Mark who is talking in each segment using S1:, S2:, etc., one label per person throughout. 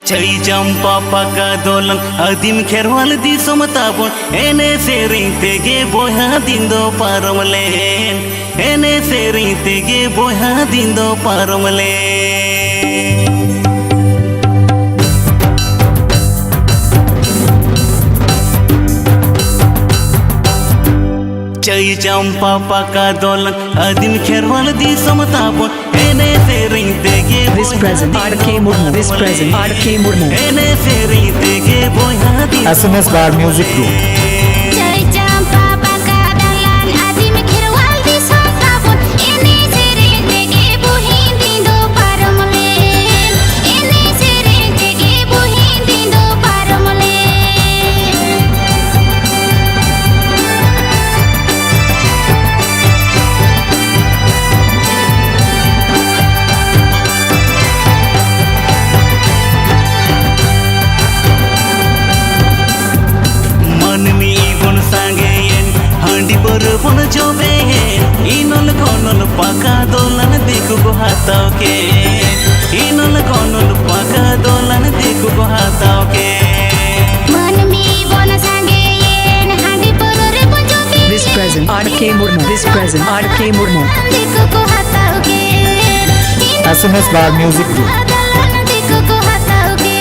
S1: Chai jampa paka dolan adim kherwal di somtabon ene sering tege boya dindo paramlen ene sering tege boya dindo paramlen Chai jampa paka dolan adim kherwal di somtabon ene sering tege
S2: This present RK Murmu. This present RK Murmu.
S1: ene sering tege boya dindo
S3: SMS Bar Music Group.
S4: Chai jampa paka dalan adim kherwal di somtabon ene sering tege boya dindo paramlen ene sering tege boya dindo paramlen
S1: मनमी बन सांगेन हंडी पर बन जोबे इनल कोनल पाका दोलन देखो को हाथाव के इनल कोनल पाका दोलन देखो को हाथाव के
S4: मनमी बोन सांगेन हांडी पररे बजोबे
S2: This present RK Murmu. This present RK Murmu.
S4: देखो को हाथाओगे
S3: SMS Bar Music Group.
S4: दालन देखो को हाथाओगे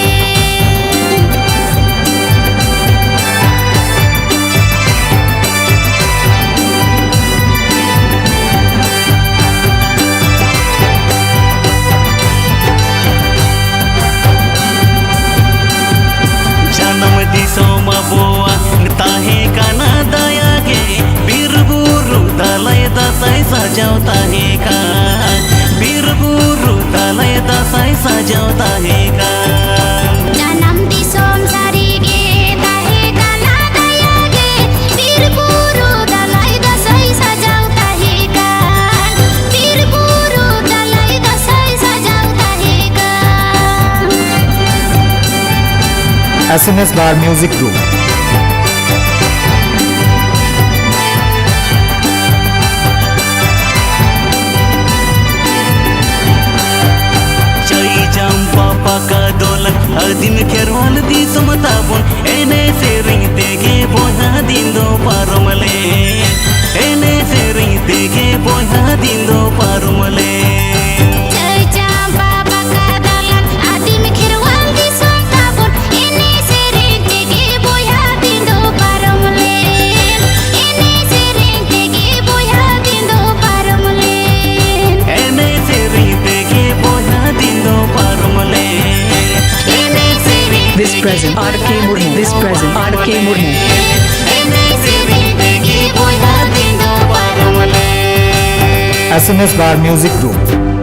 S1: जन्म दिसोमा बोआ ताहे काना दया के बीरबुरु दलय दसै सजावता है का बीरबुरु दलय दसै सजावता है का
S4: जन्म दिसोम सारीगे ताहे काना दयागे बीरबुरु दलाई दसै सजाउता है का बीरबुरु दलाई दसै सजाउता है का
S3: SMS Bar Music Group.
S1: Chai jampa paka dolan adim kherwal di somtabon ene sering tege boya dindo paramle ene sering tege boya dindo paramle
S4: Chai jampa paka dalan adim kherwal di somtabon ene sering tege boya dindo paramlen ene sering tege boya dindo paramlen
S1: ene sering tege boya dindo paramle ene sering
S2: This present RK Murmu. This present RK Murmu.
S1: ene sering tege boya dindo paramle
S3: SMS Bar Music Group.